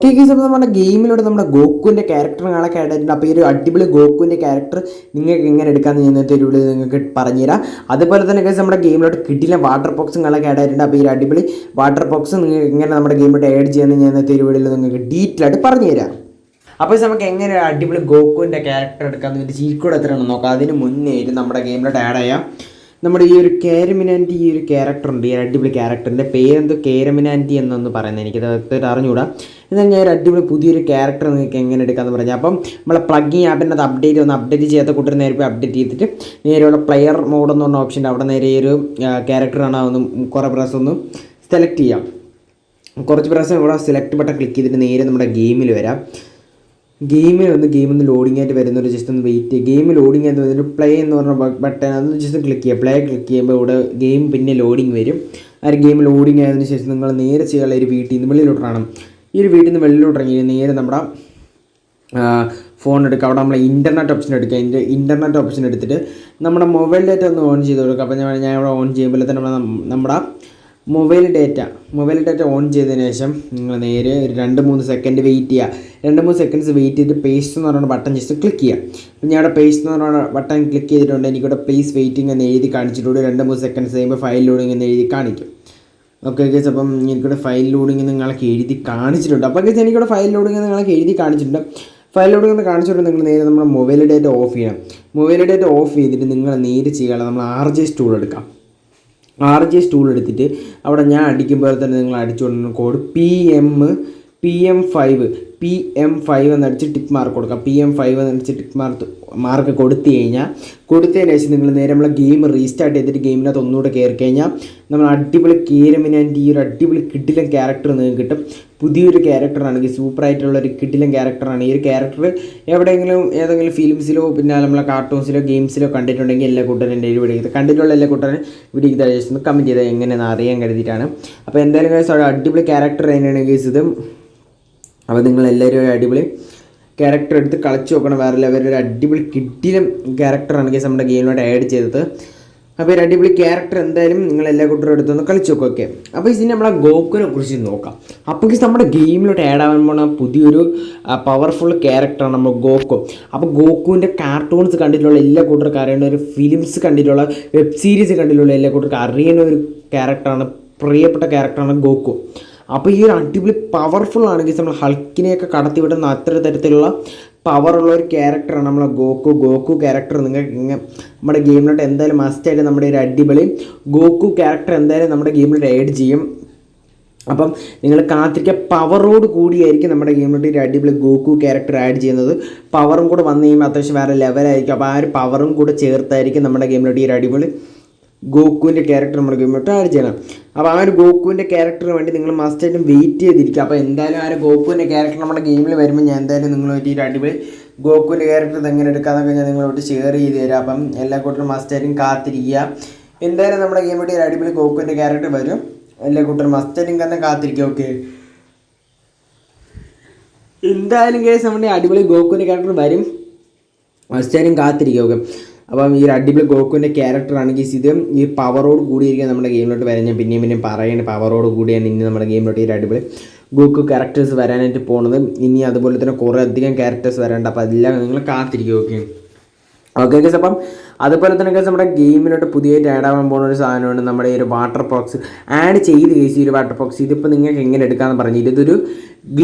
നമ്മുടെ ഗെയിമിലൂടെ നമ്മുടെ ഗോക്കുവിൻ്റെ ക്യാരക്ടർ കാണാനൊക്കെ ആയിട്ടുണ്ട്. അപ്പോൾ ഈ ഒരു അടിപൊളി ഗോക്കുവിൻ്റെ ക്യാരക്ടർ നിങ്ങൾക്ക് എങ്ങനെ എടുക്കാമെന്ന് ഇന്നത്തെ ഒരു വീഡിയോയിൽ നിങ്ങൾക്ക് പറഞ്ഞുതരാം. അതുപോലെ തന്നെ കേസ് നമ്മുടെ ഗെയിമിലോട്ട് കിട്ടില്ല വാട്ടർ ബോക്സും കാണാനൊക്കെ ആയിട്ടുണ്ട്. അപ്പോൾ ഈ ഒരു അടിപൊളി വാട്ടർ ബോക്സ് നിങ്ങൾക്ക് എങ്ങനെ നമ്മുടെ ഗെയിമിലോട്ട് ആഡ് ചെയ്യാമെന്ന് ഞാൻ ഇന്നത്തെ ഒരു വീഡിയോയിൽ നിങ്ങൾക്ക് ഡീറ്റെയിൽ ആയിട്ട് പറഞ്ഞുതരാം. അപ്പോൾ നമുക്ക് എങ്ങനെ അടിപൊളി ഗോക്കുവിൻ്റെ ക്യാരക്ടർ എടുക്കാമെന്ന് ഒരു ചീറ്റ് കോഡ് എത്രയാണെന്ന് നോക്കാം. അതിന് മുന്നേ നമ്മുടെ ഗെയിമിലോട്ട് ആഡ് ചെയ്യാം. നമ്മുടെ ഈ ഒരു കേരമിനാൻറ്റി ഈ ഒരു ക്യാരക്ടറുണ്ട്, ഈ അടിപൊളി ക്യാരക്ടറിൻ്റെ പേരെന്തോ കേരമിനാൻറ്റി എന്നൊന്ന് പറയുന്നത് എനിക്കത് അറിഞ്ഞുകൂടാ. എന്നാൽ ഞാൻ ഒരു അടിപൊളി പുതിയൊരു ക്യാരക്ടർ നിങ്ങൾക്ക് എങ്ങനെ എടുക്കാമെന്ന് പറഞ്ഞാൽ, അപ്പം നമ്മളെ പ്ലഗിൻ ആപ്പിൻ്റെ അത് അപ്ഡേറ്റ് ചെയ്യാത്ത കൂട്ടർ നേരെ പോയി അപ്ഡേറ്റ് ചെയ്തിട്ട് നേരെയുള്ള പ്ലെയർ മോഡ് എന്ന് പറഞ്ഞ ഓപ്ഷൻ്റെ അവിടെ നേരെ ഈ ഒരു ക്യാരക്ടറാണ് ഒന്ന് കുറേ പ്രാവശ്യം ഒന്ന് സെലക്ട് ചെയ്യാം. കുറച്ച് പ്രാവശ്യം ഇവിടെ സെലക്ട് ബട്ടൺ ക്ലിക്ക് ചെയ്തിട്ട് നേരെ നമ്മുടെ ഗെയിമിൽ വരാം. ഗെയിമിൽ ലോഡിംഗ് ആയിട്ട് വരുന്നൊരു ജസ്റ്റ് ഒന്ന് വെയിറ്റ് ചെയ്യുക. ഗെയിം ലോഡിംഗ് ആയിട്ട് വരുന്നൊരു പ്ലേ എന്ന് പറഞ്ഞ ബട്ടൺ അതൊന്ന് ജസ്റ്റ് ക്ലിക്ക് ചെയ്യുക. പ്ലേ ക്ലിക്ക് ചെയ്യുമ്പോൾ ഇവിടെ ഗെയിം പിന്നെ ലോഡിംഗ് വരും. ആ ഒരു ഗെയിം ലോഡിംഗ് ആയതിനു ശേഷം നിങ്ങൾ നേരെ ചെയ്യാനുള്ള ഒരു വീട്ടിൽ നിന്ന് വെളിയിലോട്ടാണ്. ഈ ഒരു വീട്ടിൽ നിന്ന് വെളിയിലോട്ട് ഇറങ്ങി നേരെ നമ്മുടെ ഫോൺ എടുക്കുക. അവിടെ നമ്മൾ ഇൻ്റർനെറ്റ് ഓപ്ഷൻ എടുക്കുക. ഇൻ്റർനെറ്റ് ഓപ്ഷൻ എടുത്തിട്ട് നമ്മുടെ മൊബൈൽ ഡാറ്റ ഒന്ന് ഓൺ ചെയ്ത് കൊടുക്കുക. അപ്പോൾ ഞാൻ ഇവിടെ ഓൺ ചെയ്യുമ്പോൾ തന്നെ നമ്മുടെ മൊബൈൽ ഡാറ്റ ഓൺ ചെയ്തതിന് ശേഷം നിങ്ങൾ നേരെ ഒരു 2-3 സെക്കൻഡ് വെയിറ്റ് ചെയ്യുക. 2-3 സെക്കൻഡ്സ് വെയിറ്റ് ചെയ്തിട്ട് പേസ്റ്റ് എന്ന് പറയുന്ന ബട്ടൺ ജസ്റ്റ് ക്ലിക്ക് ചെയ്യുക. അപ്പോൾ ഞാൻ ഇവിടെ പേസ്റ്റ് എന്ന് പറയുന്ന ബട്ടൺ ക്ലിക്ക് ചെയ്തിട്ടുണ്ട്. എനിക്കിവിടെ പ്ലീസ് വെയിറ്റിംഗ് എന്ന് എഴുതി കാണിച്ചിട്ടുണ്ട്. 2-3 സെക്കൻഡ്സ് കഴിയുമ്പോൾ ഫയൽ ലോഡിംഗ് എന്ന് എഴുതി കാണിക്കും. ഓക്കെ ഗൈസ്, അപ്പം എനിക്കിവിടെ ഫയൽ ലോഡിംഗ് നിങ്ങൾക്ക് എഴുതി കാണിച്ചിട്ടുണ്ട്. അപ്പോൾ ഗൈസ് എനിക്കിവിടെ ഫയൽ ലോഡിംഗ് നിങ്ങൾക്ക് എഴുതി കാണിച്ചിട്ടുണ്ട്. ഫയൽ ലോഡിംഗ് എന്ന് കാണിച്ചിട്ടുണ്ട്. നിങ്ങൾ നേരെ നമ്മുടെ മൊബൈൽ ഡാറ്റ ഓഫ് ചെയ്യണം. മൊബൈൽ ഡാറ്റ ഓഫ് ചെയ്തിട്ട് നിങ്ങൾ നേരെ ചെയ്യാനുള്ള നമ്മൾ RGS ടൂൾ എടുക്കാം. RGS ടൂൾ എടുത്തിട്ട് അവിടെ ഞാൻ അടിക്കുമ്പോൾ തന്നെ നിങ്ങൾ അടിച്ചുകൊണ്ടിരുന്ന കോഡ് PM5 എന്നടിച്ച് ടിക്ക് മാർക്ക് കൊടുക്കാം. PM5 എന്നടിച്ച് ടിക്ക് മാർക്ക് കൊടുത്തതിന് ശേഷം നിങ്ങൾ നേരെ നമ്മളെ ഗെയിം റീസ്റ്റാർട്ട് ചെയ്തിട്ട് ഗെയിമിനകത്ത് ഒന്നുകൂടെ കയറി കഴിഞ്ഞാൽ നമ്മൾ അടിപൊളി കേരമിനാൻറ്റി ഈ ഒരു അടിപൊളി കിടിലൻ ക്യാരക്ടർ നിങ്ങൾക്ക് കിട്ടും. പുതിയൊരു ക്യാരക്ടറാണെങ്കിൽ സൂപ്പറായിട്ടുള്ള ഒരു കിടിലൻ ക്യാരക്ടറാണ്. ഈ ഒരു ക്യാരക്ടർ ഏതെങ്കിലും ഫിലിംസിലോ പിന്നെ നമ്മളെ കാർട്ടൂൺസിലോ ഗെയിംസിലോ കണ്ടിട്ടുണ്ടെങ്കിൽ എല്ലാ കൂട്ടരും എൻ്റെ ഒരു വീഡിയോ കണ്ടിട്ടുള്ള എല്ലാ കൂട്ടരും വീഡിയോ ജസ്റ്റ് ഒന്ന് കമൻറ്റ് ചെയ്താൽ എങ്ങനെയെന്ന് അറിയാൻ കരുതിയിട്ടാണ്. അപ്പോൾ എന്തായാലും കേസ് അടിപൊളി ക്യാരക്ടർ തന്നെയാണ് കേസ് ഇത്. അപ്പോൾ നിങ്ങളെല്ലാവരും ഒരു അടിപൊളി ക്യാരക്ടർ എടുത്ത് കളിച്ച് നോക്കണം. വേറെ ലെവലൊരു അടിപൊളി കിടിലൻ ക്യാരക്ടറാണ് കേസ് നമ്മുടെ ഗെയിമിലോട്ട് ആഡ് ചെയ്തത്. അപ്പോൾ ഒരു അടിപൊളി ക്യാരക്ടർ എന്തായാലും നിങ്ങൾ എല്ലാ കൂട്ടരും എടുത്തൊന്ന് കളിച്ച് നോക്കും. ഓക്കെ, അപ്പോൾ ഇതിന് നമ്മളെ ഗോക്കുവിനെ കുറിച്ച് നോക്കാം. അപ്പോൾ നമ്മുടെ ഗെയിമിലോട്ട് ആഡ് ആവാൻ പോകുന്ന പുതിയൊരു പവർഫുൾ ക്യാരക്ടറാണ് നമ്മൾ ഗോക്കു. അപ്പോൾ ഗോക്കുവിൻ്റെ കാർട്ടൂൺസ് കണ്ടിട്ടുള്ള എല്ലാ കൂട്ടർക്കും അറിയേണ്ട ഒരു ഫിലിംസ് കണ്ടിട്ടുള്ള വെബ് സീരീസ് കണ്ടിട്ടുള്ള എല്ലാ കൂട്ടർക്കും അറിയുന്ന ഒരു ക്യാരക്ടറാണ്, പ്രിയപ്പെട്ട ക്യാരക്ടറാണ് ഗോക്കു. അപ്പോൾ ഈ ഒരു അടിപൊളി പവർഫുൾ ആണെങ്കിൽ നമ്മൾ ഹൾക്കിനെയൊക്കെ കടത്തിവിടുന്ന അത്ര തരത്തിലുള്ള പവറുള്ള ഒരു ക്യാരക്ടറാണ് നമ്മളെ ഗോക്കു ക്യാരക്ടർ. നിങ്ങൾക്ക് നമ്മുടെ ഗെയിമിലോട്ട് എന്തായാലും മസ്റ്റായിട്ട് നമ്മുടെ ഒരു അടിപൊളി ഗോക്കു ക്യാരക്ടർ എന്തായാലും നമ്മുടെ ഗെയിമിലോട്ട് ആഡ് ചെയ്യും. അപ്പം നിങ്ങൾ കാത്തിരിക്കുക. പവറോട് കൂടിയായിരിക്കും നമ്മുടെ ഗെയിമിലോട്ട് ഒരു അടിപൊളി ഗോക്കു ക്യാരക്ടർ ആഡ് ചെയ്യുന്നത്. പവറും കൂടെ വന്നു കഴിയുമ്പോൾ അത്യാവശ്യം വേറെ ലെവലായിരിക്കും. അപ്പോൾ ആ ഒരു പവറും കൂടെ ചേർത്തായിരിക്കും നമ്മുടെ ഗെയിമിലോട്ട് ഈ ഒരു അടിപൊളി ഗോക്കുവിൻ്റെ ക്യാരക്ടർ നമ്മുടെ ഗെയിമിലോട്ട് ആഡ് ചെയ്യണം. അപ്പോൾ ആ ഒരു ഗോക്കുവിൻ്റെ ക്യാരക്ടറിന് വേണ്ടി നിങ്ങൾ മസ്റ്റായിട്ടും വെയിറ്റ് ചെയ്തിരിക്കുക. അപ്പോൾ എന്തായാലും ആ ഒരു ഗോക്കുവിൻ്റെ ക്യാരക്ടർ നമ്മുടെ ഗെയിമിൽ വരുമ്പോൾ ഞാൻ എന്തായാലും നിങ്ങളുമായിട്ട് ഈ അടിപൊളി ഗോക്കുവിൻ്റെ ക്യാരക്ടർ എങ്ങനെ എടുക്കാമെന്നൊക്കെ ഞാൻ നിങ്ങളോട് ഷെയർ ചെയ്ത് തരാം. അപ്പം എല്ലാ കൂട്ടരും മസ്റ്റായിട്ടും കാത്തിരിക്കുക. എന്തായാലും നമ്മുടെ ഗെയിമിലോട്ട് ഒരു അടിപൊളി ഗോക്കുവിൻ്റെ ക്യാരക്ടർ വരും. എല്ലാ കൂട്ടരും മസ്റ്റായിട്ടും തന്നെ കാത്തിരിക്കുക. ഓക്കെ, എന്തായാലും കേസ് നമ്മുടെ അടിപൊളി ഗോക്കുവിൻ്റെ ക്യാരക്ടർ വരും. മസ്റ്റായിട്ടും കാത്തിരിക്കുക. ഓക്കെ, അപ്പം ഈ ഒരു അടിപൊളി ഗോക്കുവിൻ്റെ ക്യാരക്ടറാണെങ്കിൽ ഇത് ഈ പവറോട് കൂടിയിരിക്കാൻ നമ്മുടെ ഗെയിമിലോട്ട് വരാൻ ഞാൻ പിന്നെയും പറയേണ്ട. പവറോട് കൂടിയാണ് ഇനി നമ്മുടെ ഗെയിമിലോട്ട് ഈ ഒരു അടിപൊളി ഗോക്കു ക്യാരക്ടേഴ്സ് വരാനായിട്ട് പോകുന്നത്. ഇനി അതുപോലെ തന്നെ കുറേ അധികം ക്യാരക്ടേഴ്സ് വരാനുണ്ട്. അപ്പോൾ അതെല്ലാം നിങ്ങൾ കാത്തിരിക്കും. ഓക്കെ ഗൈസ്, അപ്പം അതുപോലെ തന്നെ ഗൈസ് നമ്മുടെ ഗെയിമിലോട്ട് പുതിയതായിട്ട് ആഡ് ആവാൻ പോകുന്ന ഒരു സാധനമാണ് നമ്മുടെ ഈ ഒരു വാട്ടർ ബോക്സ് ആഡ് ചെയ്ത് ഗൈസ്. ഈ ഒരു വാട്ടർ ബോക്സ് ഇതിപ്പോൾ നിങ്ങൾക്ക് എങ്ങനെ എടുക്കാമെന്ന് പറഞ്ഞു. ഇതൊരു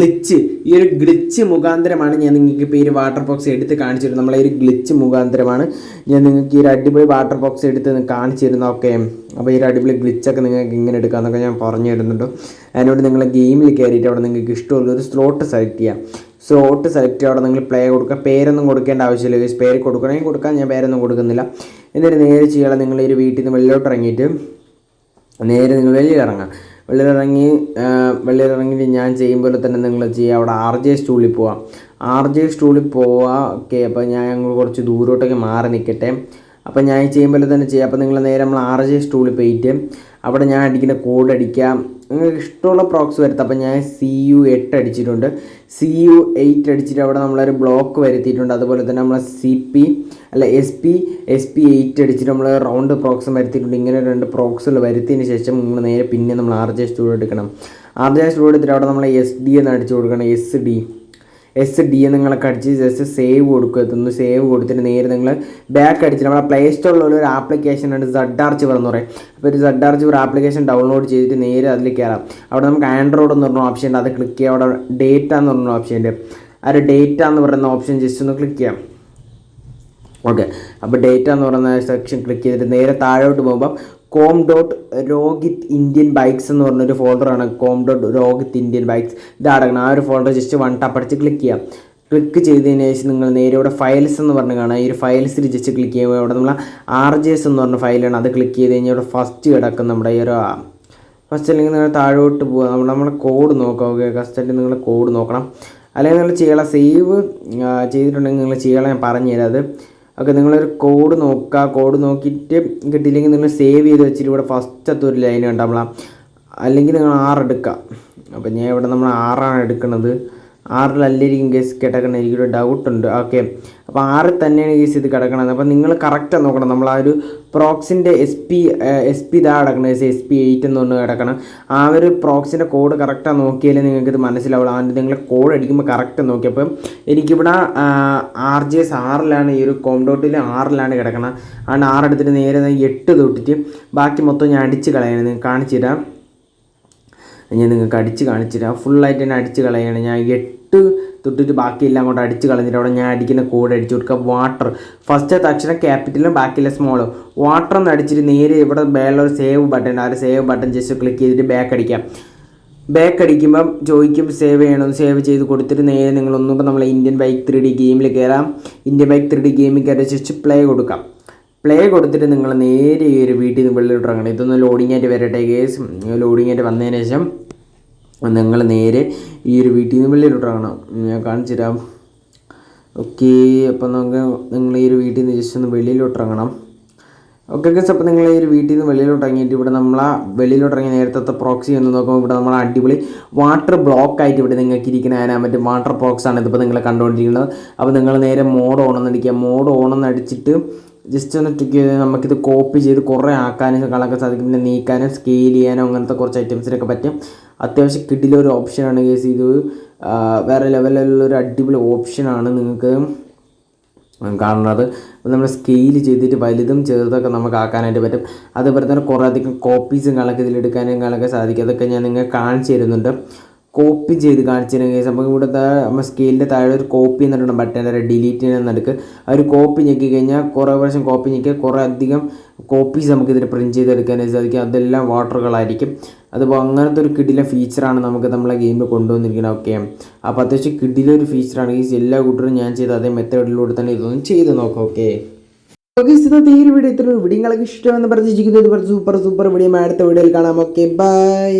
ഈ ഒരു ഗ്ലിച്ച് മുഖാന്തരമാണ് ഞാൻ നിങ്ങൾക്ക് ഇപ്പോൾ ഈ ഒരു വാട്ടർ ബോക്സ് എടുത്ത് കാണിച്ചു തരുന്നത്. നമ്മളെ ഈ ഒരു ഗ്ലിച്ച് മുഖാന്തരമാണ് ഞാൻ നിങ്ങൾക്ക് ഈ ഒരു അടിപൊളി വാട്ടർ ബോക്സ് എടുത്ത് കാണിച്ചു തരുന്നത്. ഓക്കെ, അപ്പോൾ ഈ ഒരു അടിപൊളി ഗ്ലിച്ചൊക്കെ നിങ്ങൾക്ക് എങ്ങനെ എടുക്കാമെന്നൊക്കെ ഞാൻ പറഞ്ഞു തരുന്നുണ്ട്. അതിനോട് നിങ്ങൾ ഗെയിമിൽ കയറിയിട്ട് അവിടെ നിങ്ങൾക്ക് ഇഷ്ടമുള്ള ഒരു സ്ലോട്ട് സെലക്ട് ചെയ്യാം. അവിടെ നിങ്ങൾ പ്ലേ കൊടുക്കുക. പേരൊന്നും കൊടുക്കേണ്ട ആവശ്യമില്ല. പേര് കൊടുക്കണമെങ്കിൽ കൊടുക്കാൻ, ഞാൻ പേരൊന്നും കൊടുക്കുന്നില്ല. എന്നിട്ട് നേരെ ചെയ്യാതെ നിങ്ങൾ ഈ ഒരു വീട്ടിൽ നിന്ന് വെളിയിലോട്ട് ഇറങ്ങിയിട്ട് നേരെ നിങ്ങൾ വെളിയിലിറങ്ങിയിട്ട് ഞാൻ ചെയ്യുമ്പോൾ തന്നെ നിങ്ങൾ ചെയ്യുക. അവിടെ RGS ടൂളിൽ പോവാം. ഓക്കെ, അപ്പോൾ ഞങ്ങൾ കുറച്ച് ദൂരോട്ടൊക്കെ മാറി നിൽക്കട്ടെ. അപ്പോൾ ഞാൻ ചെയ്യുമ്പോൾ തന്നെ ചെയ്യാം. അപ്പോൾ നിങ്ങൾ നേരെ നമ്മൾ RGS ടൂളിൽ പോയിട്ട് അവിടെ ഞാൻ അടിക്കുന്ന കോഡ് അടിക്കാം. നിങ്ങൾക്ക് ഇഷ്ടമുള്ള പ്രോക്സ് വരുത്താം. അപ്പോൾ ഞാൻ CU8 അടിച്ചിട്ടുണ്ട്. CU8 അടിച്ചിട്ട് അവിടെ നമ്മളൊരു ബ്ലോക്ക് വരുത്തിയിട്ടുണ്ട്. അതുപോലെ തന്നെ നമ്മൾ SP8 അടിച്ചിട്ട് നമ്മൾ റൗണ്ട് പ്രോക്സും വരുത്തിയിട്ടുണ്ട്. ഇങ്ങനെ 2 പ്രോക്സുകൾ വരുത്തിയതിന് ശേഷം നിങ്ങൾ നേരെ പിന്നെ നമ്മൾ RGS ടൂൾ എടുക്കണം. RGS ലോഡ് ചെയ്തിട്ട് അവിടെ നമ്മൾ SD എന്ന് അടിച്ചു കൊടുക്കണം. SD നിങ്ങളൊക്കെ അടിച്ച് ജസ്റ്റ് സേവ് കൊടുക്കുക. എത്തുന്നു സേവ് കൊടുത്തിട്ട് നേരെ നിങ്ങൾ ബാക്ക് അടിച്ചിട്ട് നമ്മളെ പ്ലേ സ്റ്റോറിലുള്ള ഒരു ആപ്ലിക്കേഷൻ ഉണ്ട് ZArchiver എന്ന് പറയും. അപ്പോൾ ഒരു ZArchiver ആപ്ലിക്കേഷൻ ഡൗൺലോഡ് ചെയ്തിട്ട് നേരെ അതിൽ കയറാം. അവിടെ നമുക്ക് ആൻഡ്രോയിഡ് എന്ന് പറഞ്ഞ ഓപ്ഷൻ ഉണ്ട്, അത് ക്ലിക്ക് ചെയ്യുക. അവിടെ ഡേറ്റ എന്ന് പറഞ്ഞ ഓപ്ഷൻ ഉണ്ട്, ആ ഒരു ഡേറ്റ എന്ന് പറയുന്ന ഓപ്ഷൻ ജസ്റ്റ് ഒന്ന് ക്ലിക്ക് ചെയ്യാം. ഓക്കെ, അപ്പോൾ ഡേറ്റ എന്ന് പറയുന്ന സെക്ഷൻ ക്ലിക്ക് ചെയ്തിട്ട് നേരെ താഴോട്ട് പോകുമ്പം com.rohit Indian bikes എന്ന് പറഞ്ഞൊരു ഫോൾഡറാണ്. com.rohit Indian bikes ഇത് അടങ്ങണം. ആ ഒരു ഫോൾഡർ ജസ്റ്റ് വൺ ടാപ്പ് അടിച്ച് ക്ലിക്ക് ചെയ്യാം. ക്ലിക്ക് ചെയ്തതിന് ശേഷം നിങ്ങൾ നേരെ ഇവിടെ ഫയൽസ് എന്ന് പറഞ്ഞ് കാണാം. ഈ ഒരു ഫയൽസിൽ ജസ്റ്റ് ക്ലിക്ക് ചെയ്യുമ്പോൾ ഇവിടെ നമ്മൾ RGS എന്ന് പറഞ്ഞ ഫയലാണ്, അത് ക്ലിക്ക് ചെയ്ത് കഴിഞ്ഞാൽ ഇവിടെ ഫസ്റ്റ് കിടക്കും നമ്മുടെ ഈ ഒരു ഫസ്റ്റ്. അല്ലെങ്കിൽ നിങ്ങൾ താഴോട്ട് പോവുക, നമ്മുടെ കോഡ് നോക്കാം. ഓക്കെ, ഫസ്റ്റ് നിങ്ങൾ കോഡ് നോക്കണം. അല്ലെങ്കിൽ നിങ്ങൾ ചെയ്യാനുള്ള സേവ് ചെയ്തിട്ടുണ്ടെങ്കിൽ നിങ്ങൾ ചെയ്യാനുള്ള ഞാൻ പറഞ്ഞുതരാം അത്. ഓക്കെ, നിങ്ങളൊരു കോഡ് നോക്കുക. കോഡ് നോക്കിയിട്ട് കിട്ടിയില്ലെങ്കിൽ നിങ്ങൾ സേവ് ചെയ്ത് വെച്ചിട്ട് ഇവിടെ ഫസ്റ്റത്തെ ഒരു ലൈൻ കണ്ടാൽ അല്ലെങ്കിൽ നിങ്ങൾ 6 എടുക്കുക. അപ്പോൾ ഞാൻ ഇവിടെ നമ്മൾ 6 എടുക്കുന്നത്. 6-ലായിരിക്കും കേസ് കിടക്കണം, എനിക്കൊരു ഡൗട്ടുണ്ട്. ഓക്കെ, അപ്പോൾ 6 തന്നെയാണ് കേസ് ഇത് കിടക്കണത്. അപ്പോൾ നിങ്ങൾ കറക്റ്റ് നോക്കണം. നമ്മൾ ആ ഒരു പ്രോക്സിൻ്റെ SP ഇതാ കിടക്കണം, SP8 എന്ന് പറഞ്ഞ് കിടക്കണം. ആ ഒരു പ്രോക്സിൻ്റെ കോഡ് കറക്റ്റാണ് നോക്കിയാലേ നിങ്ങൾക്ക് ഇത് മനസ്സിലാവുള്ളൂ. അതിൻ്റെ നിങ്ങൾ കോഡ് അടിക്കുമ്പോൾ കറക്റ്റ് നോക്കിയപ്പോൾ എനിക്കിവിടെ RGS 6-ലാണ്, ഈ ഒരു com.ൽ 6-ലാണ് കിടക്കണം. അതുകൊണ്ട് 6 എടുത്തിട്ട് നേരെ 8 തൊട്ടിട്ട് ബാക്കി മൊത്തം ഞാൻ അടിച്ച് കളയാണ്. നിങ്ങൾക്ക് കാണിച്ചു തരാം, ഞാൻ നിങ്ങൾക്ക് അടിച്ച് കാണിച്ചു തരാം. ഫുള്ളായിട്ട് തന്നെ അടിച്ച് കളയാണ്. ഞാൻ 8 തൊട്ടിട്ട് ബാക്കിയെല്ലാം കൊണ്ട് അടിച്ച് കളഞ്ഞിട്ട് അവിടെ ഞാൻ അടിക്കുന്ന കോഡ് അടിച്ചു കൊടുക്കുക. വാട്ടർ ഫസ്റ്റത്തെ അക്ഷരം ക്യാപിറ്റലും ബാക്കിയുള്ള സ്മോളും. വാട്ടർ എന്ന് അടിച്ചിട്ട് നേരെ ഇവിടെ വേറൊരു സേവ് ബട്ടൺ, ആ ഒരു സേവ് ബട്ടൺ ജസ്റ്റ് ക്ലിക്ക് ചെയ്തിട്ട് ബാക്ക് അടിക്കാം. ബാക്ക് അടിക്കുമ്പം ചോദിക്കും സേവ് ചെയ്യണമെന്ന്. സേവ് ചെയ്ത് കൊടുത്തിട്ട് നേരെ നിങ്ങളൊന്നുമ്പോൾ നമ്മൾ ഇന്ത്യൻ ബൈക്ക് 3D ഗെയിമിൽ കയറാം. ഇന്ത്യൻ ബൈക്ക് 3D ഗെയിമിൽ കയറി ജസ്റ്റ് പ്ലേ കൊടുക്കാം. പ്ലേ കൊടുത്തിട്ട് നിങ്ങൾ നേരെ ഈ ഒരു വീട്ടിൽ നിന്ന് വെള്ളിലോട്ട് ഇറങ്ങണം. ഇതൊന്ന് ലോഡിംഗ് ആയിട്ട് വരട്ടെ കേസ്. ലോഡിംഗ് ആയിട്ട് വന്നതിന് ശേഷം നിങ്ങൾ നേരെ ഈ ഒരു വീട്ടിൽ നിന്ന് വെള്ളിലോട്ട് ഇറങ്ങണം. ഞാൻ കാണിച്ചു തരാം. ഓക്കെ, അപ്പോൾ നിങ്ങൾ ഈ ഒരു വീട്ടിൽ നിന്ന് ജസ്റ്റ് ഒന്ന് വെളിയിലോട്ട് ഇറങ്ങണം. ഓക്കെ ഗസ്, അപ്പോൾ നിങ്ങൾ ഈ ഒരു വീട്ടിൽ നിന്ന് വെളിയിലോട്ട് ഇറങ്ങിയിട്ട് ഇവിടെ നമ്മൾ വെളിയിലോട്ട് ഇറങ്ങി നേരത്തെ പ്രോക്സി എന്ന് നോക്കുമ്പോൾ ഇവിടെ നമ്മൾ അടിപൊളി വാട്ടർ ബ്ലോക്ക് ആയിട്ട് ഇവിടെ നിങ്ങൾക്ക് ഇരിക്കുന്ന മറ്റേ വാട്ടർ പ്രോക്സാണ് ഇതിപ്പോൾ നിങ്ങൾ കണ്ടുകൊണ്ടിരിക്കുന്നത്. അപ്പോൾ നിങ്ങൾ നേരെ മോഡ് ഓണെന്ന് അടിക്കുക. മോഡ് ഓണെന്ന് അടിച്ചിട്ട് ജസ്റ്റ് ഒന്ന് ടിക്ക് ചെയ്ത് നമുക്കിത് കോപ്പി ചെയ്ത് കുറേ ആക്കാനും കളക്കാൻ സാധിക്കും. പിന്നെ നീക്കാനും സ്കെയിൽ ചെയ്യാനും അങ്ങനത്തെ കുറച്ച് ഐറ്റംസിനൊക്കെ പറ്റും. അത്യാവശ്യം കിടിലൊരു ഓപ്ഷനാണ് കേസ് ഇത്. വേറെ ലെവലിലുള്ളൊരു അടിപൊളി ഓപ്ഷനാണ് നിങ്ങൾക്ക് കാണുന്നത്. അപ്പോൾ നമ്മൾ സ്കെയിൽ ചെയ്തിട്ട് വലുതും ചെറുതൊക്കെ നമുക്ക് ആക്കാനായിട്ട് പറ്റും. അതുപോലെ തന്നെ കുറേ അധികം കോപ്പീസും കണക്ക് ഇതിലെടുക്കാനും കണക്ക് സാധിക്കും. അതൊക്കെ ഞാൻ നിങ്ങൾക്ക് കാണിച്ചു തരുന്നുണ്ട്. കോപ്പി ചെയ്ത് കാണിച്ചു തരുന്ന കേസ് നമുക്ക് ഇവിടെ നമ്മൾ സ്കെയിലിൻ്റെ താഴെ ഒരു കോപ്പി എന്നിട്ടുണ്ട് ബട്ടൺ, ഡിലീറ്റ് ചെയ്യുന്ന നടുക്ക് ആ ഒരു കോപ്പി ഞെക്കി കഴിഞ്ഞാൽ കുറേ പ്രാവശ്യം കോപ്പി ഞെക്കിയാൽ കുറേ അധികം കോപ്പീസ് നമുക്കിതിൽ പ്രിൻറ്റ് ചെയ്തെടുക്കാനായിട്ട് സാധിക്കും. അതെല്ലാം വാട്ടറുകളായിരിക്കും. അതിപ്പോൾ അങ്ങനത്തെ ഒരു കിടില ഫീച്ചറാണ് നമുക്ക് നമ്മളെ ഗെയിമിൽ കൊണ്ടുവന്നിരിക്കുന്നത്. ഓക്കെ, അപ്പോൾ അത്യാവശ്യം കിടിലൊരു ഫീച്ചറാണ് ഈ എല്ലാ കൂട്ടരും ഞാൻ ചെയ്ത അതേ മെത്തേഡിലൂടെ തന്നെ ഇതൊന്നും ചെയ്ത് നോക്കാം. ഓക്കെ, ഇന്നത്തെ ഈ ഒരു വീഡിയോ ഇത്ര വീഡിയോ നിങ്ങൾക്ക് ഇഷ്ടമെന്ന് പ്രതീക്ഷിക്കുന്നത്. സൂപ്പർ വീഡിയോ അടുത്ത വീഡിയോയിൽ കാണാം. Okay, by.